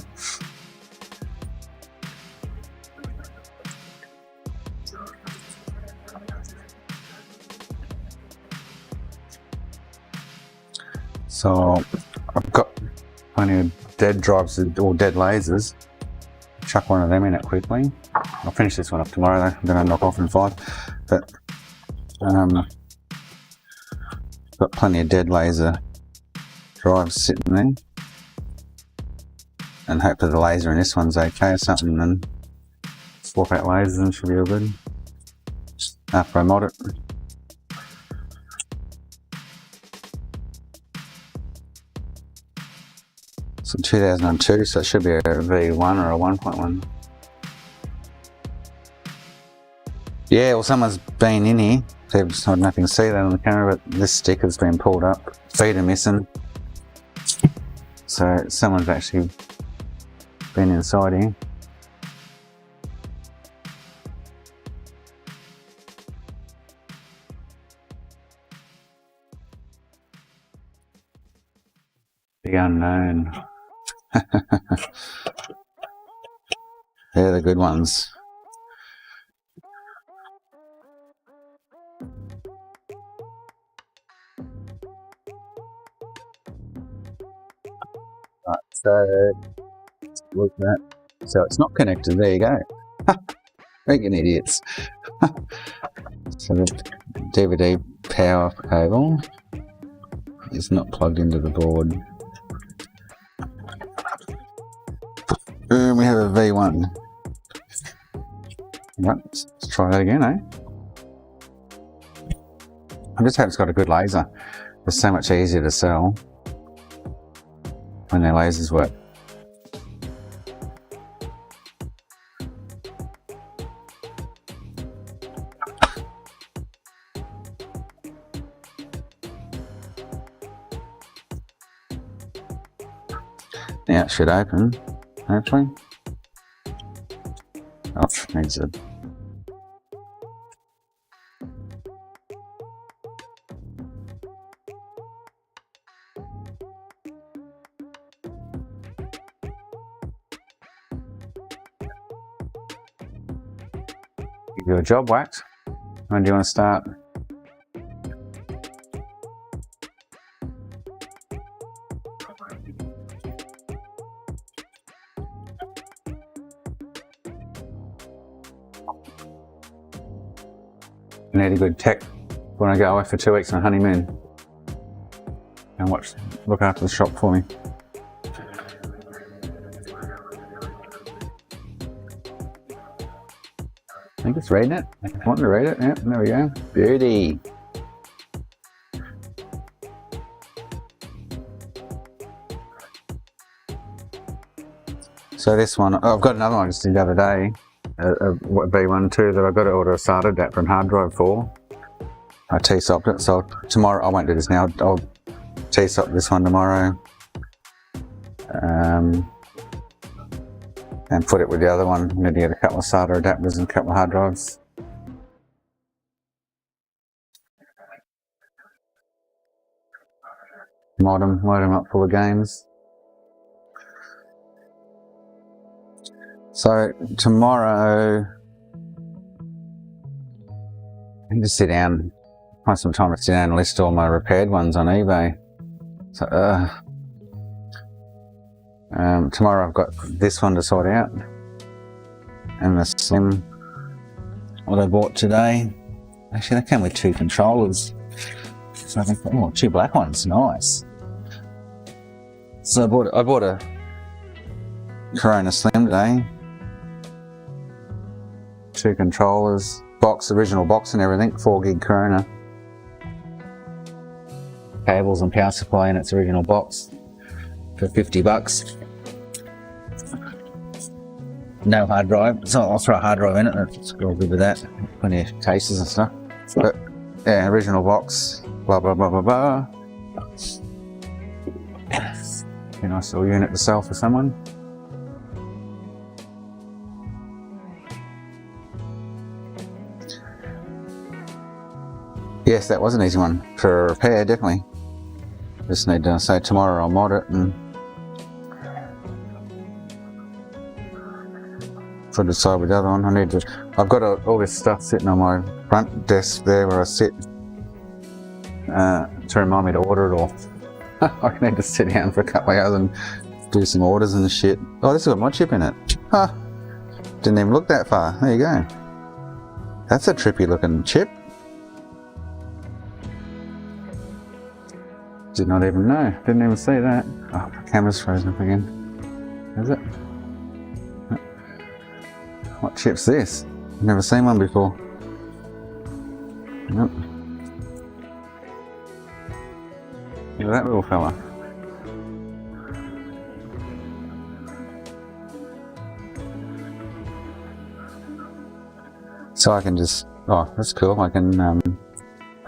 So I've got plenty of dead drives or dead lasers. Chuck one of them in it quickly. I'll finish this one up tomorrow though. I'm going to knock off in 5. But got plenty of dead laser drives sitting there. And hopefully the laser in this one's okay or something, and swap out lasers and should be all good. After I mod it. So 2002, so it should be a V1 or a 1.1. Yeah, well, someone's been in here. They've just had nothing to see that on the camera, but this sticker's been pulled up. Feet are missing. So someone's actually been inside here. The unknown. They're the good ones. Right, so look at that. So it's not connected. There you go. Freaking idiots. So the DVD power cable is not plugged into the board. And we have a V1. Right, let's try that again, eh? I just hope it's got a good laser. It's so much easier to sell when their lasers work. Now it should open, hopefully. Oh, needs a... Give you a job wax. When do you want to start? I need a good tech when I go away for 2 weeks on a honeymoon. And look after the shop for me. I think it's reading it. I want to read it. Yep, there we go. Beauty. So this one, I've got another one I just did the other day. A B1 too that I've got to order a SATA adapter and hard drive for. I T-sopped it, so tomorrow, I won't do this now, I'll T-sop this one tomorrow. And put it with the other one. I need to get a couple of SATA adapters and a couple of hard drives. Load them up full of games. So tomorrow, I need to sit down, find some time to sit down and list all my repaired ones on eBay. So tomorrow I've got this one to sort out, and the Slim, what I bought today. Actually, they came with 2 controllers. So I think, oh, 2 black ones, nice. So I bought a Corona Slim today. 2 controllers, original box and everything, 4 gig Corona. Cables and power supply in its original box for $50. No hard drive, so I'll throw a hard drive in it, it's all good with that. Plenty of cases and stuff. But yeah, original box, blah blah blah blah blah. A nice little unit to sell for someone. Yes, that was an easy one for repair, definitely. Just need to say tomorrow I'll mod it and try to decide with the other one. I've got all this stuff sitting on my front desk there where I sit to remind me to order it all. I need to sit down for a couple of hours and do some orders and shit. Oh, this has got my chip in it. Huh. Didn't even look that far. There you go. That's a trippy looking chip. Did not even know. Didn't even see that. Oh, my camera's frozen up again. Is it? What chip's this? Never seen one before. Nope. Look at that little fella. So I can just, oh, that's cool. I can, I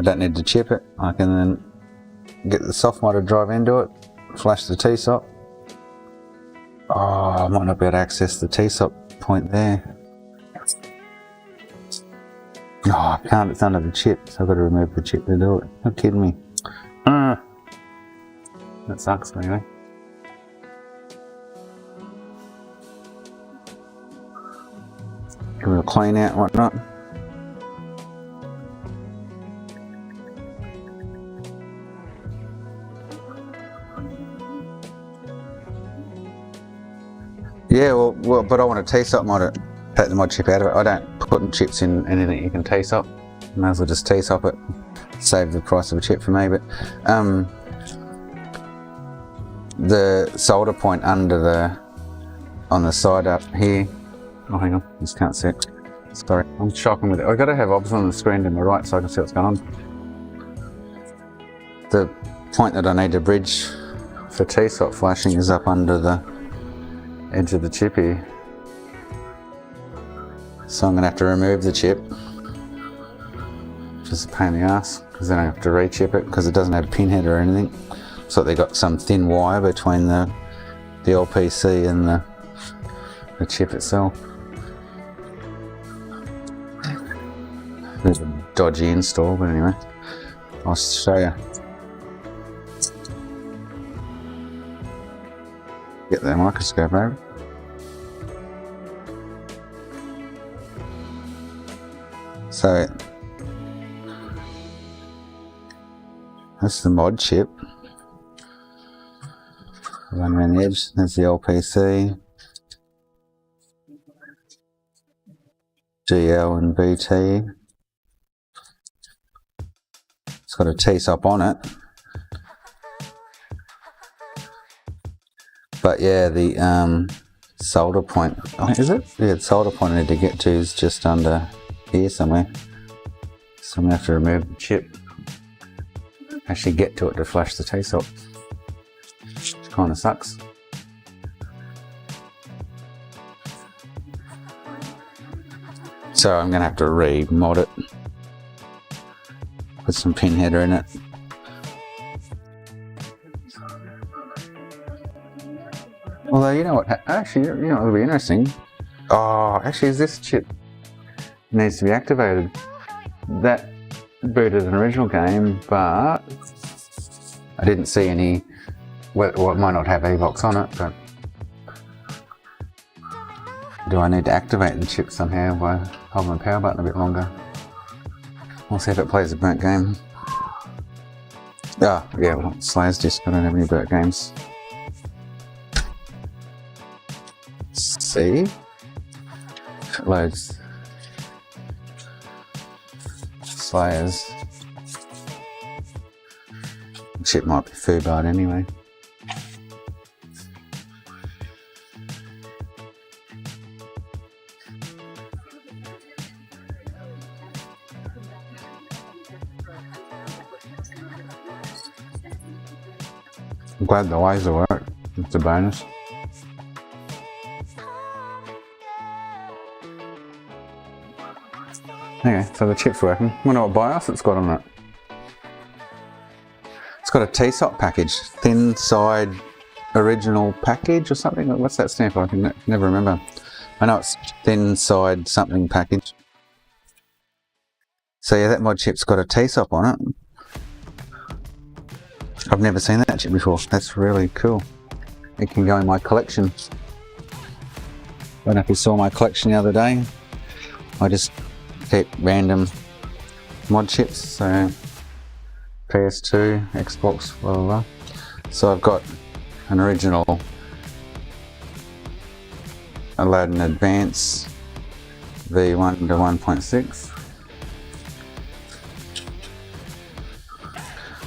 don't need to chip it. I can then get the soft modded drive into it, flash the T-sop. Oh, I might not be able to access the T-sop point there. Oh, I can't, it's under the chip, so I've got to remove the chip to do it. You're kidding me. That sucks anyway. Give it a clean out and whatnot. Yeah, well, but I want to T-sop mod it. Take the mod chip out of it. I don't put chips in anything you can T-sop. Might as well just T-sop it. Save the price of a chip for me, but the solder point under on the side up here. Oh, hang on, just can't see it. Sorry, I'm shocking with it. I've got to have obs on the screen to my right so I can see what's going on. The point that I need to bridge for T-sop flashing is up under the edge of the chip here. So I'm going to have to remove the chip, which is a pain in the ass, because then I have to re-chip it because it doesn't have a pin head or anything. So they got some thin wire between the LPC and the chip itself. There's a dodgy install, but anyway, I'll show you. Get the microscope over. So that's the mod chip. Run around the edge. There's the LPC, GL and BT. It's got a T-SOP on it. But yeah, the solder point, oh, is it? Yeah, the solder point I need to get to is just under here somewhere. So I'm going to have to remove the chip. Actually get to it to flash the T-SOP. Which kind of sucks. So I'm going to have to re-mod it. Put some pin header in it. Although, you know what, actually, you know what would be interesting? Oh, actually, is this chip needs to be activated. That booted an original game, but I didn't see any, well, it might not have Evox on it, but do I need to activate the chip somehow by holding the power button a bit longer? We'll see if it plays a burnt game. Oh, yeah, well, Slayer's disc, I don't have any burnt games. See? It loads. Slayers. Chip might be foobarred anyway. I'm glad the laser worked. It's a bonus. Okay, so the chip's working. I wonder what BIOS it's got on it. It's got a T-SOP package, thin side original package or something. What's that stand for? I can never remember. I know it's thin side something package. So yeah, that mod chip's got a T-SOP on it. I've never seen that chip before. That's really cool. It can go in my collection. I don't know if you saw my collection the other day. I just keep random mod chips, so PS2, Xbox, blah blah blah. So I've got an original Aladdin Advance V1 to 1.6.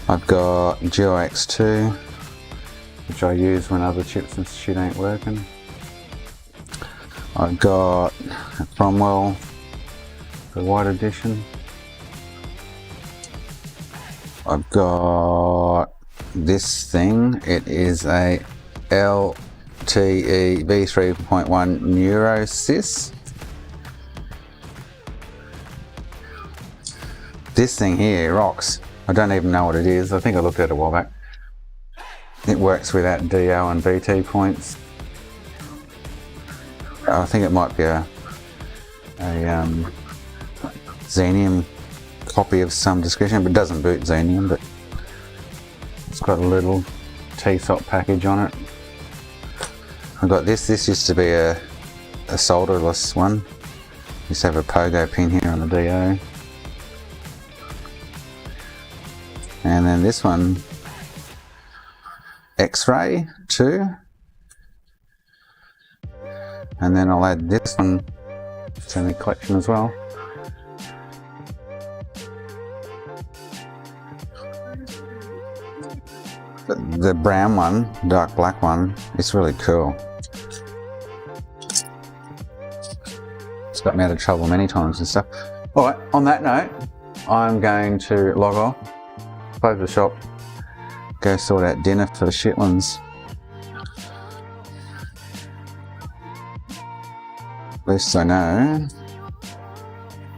I've got GeoX2, which I use when other chips and shit ain't working. I've got a Cromwell, the white edition. I've got this thing. It is a LTE V3.1 NeuroSys. This thing here rocks. I don't even know what it is. I think I looked at it a while back. It works without DL and BT points. I think it might be a Xenium copy of some description, but it doesn't boot Xenium, but it's got a little T-SOP package on it. I've got this. This used to be a solderless one. Used to have a pogo pin here on the DO. And then this one, X-ray 2. And then I'll add this one to the collection as well. The brown one, dark black one, it's really cool. It's got me out of trouble many times and stuff. Alright, on that note, I'm going to log off, close the shop, go sort out dinner for the shit ones. At least I know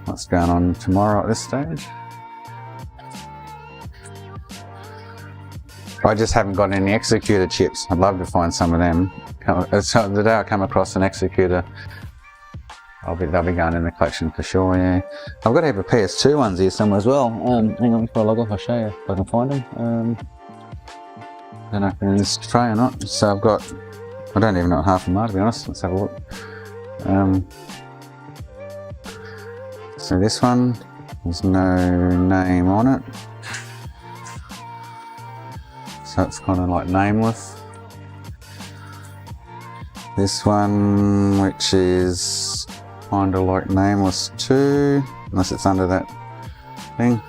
what's going on tomorrow at this stage. I just haven't got any executor chips. I'd love to find some of them. So the day I come across an executor, they'll be going in the collection for sure, yeah. I've got to have a PS2 ones here somewhere as well. Hang on, before I log off, I'll show you if I can find them. I don't know if they're in this tray or not. So I've got, I don't even know what half of them are, to be honest. Let's have a look. So this one, there's no name on it. So it's kind of like nameless. This one, which is kind of like nameless too, unless it's under that thing.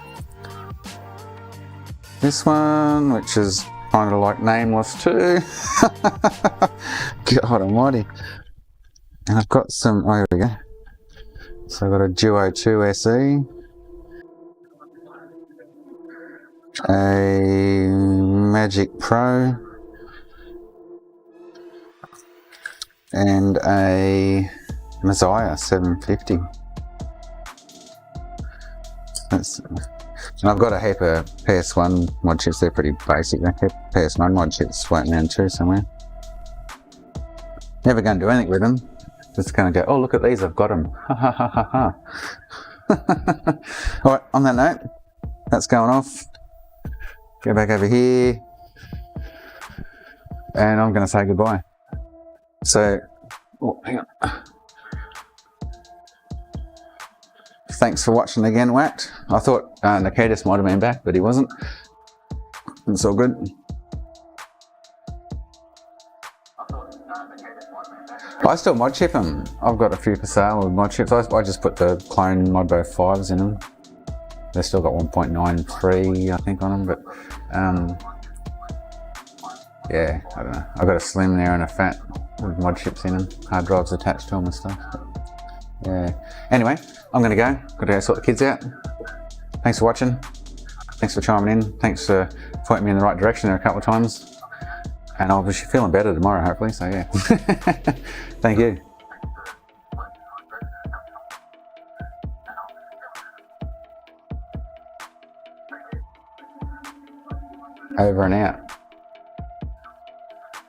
This one, which is kind of like nameless too. God almighty. And I've got some, oh here we go. So I've got a Duo 2 SE, a Magic Pro, and a Messiah 750. And I've got a heap of PS1 mod chips, they're pretty basic. A heap of PS1 mod chips floating around too somewhere. Never going to do anything with them. Just going to go, oh look at these, I've got them. Ha ha ha ha ha. Alright, on that note, that's going off. Go back over here. And I'm going to say goodbye. So, oh, hang on. Thanks for watching again, Whacked. I thought Nikitas might have been back, but he wasn't. It's all good. I still mod chip them. I've got a few for sale with mod chips. I just put the clone Modbo 5s in them. They've still got 1.93, I think, on them, but yeah, I don't know. I've got a slim there and a fat with mod chips in them, hard drives attached to them and stuff. But yeah. Anyway, I'm going to go. Got to go sort the kids out. Thanks for watching. Thanks for chiming in. Thanks for pointing me in the right direction there a couple of times. And I'll be feeling better tomorrow, hopefully. So yeah. Thank you. Over and out.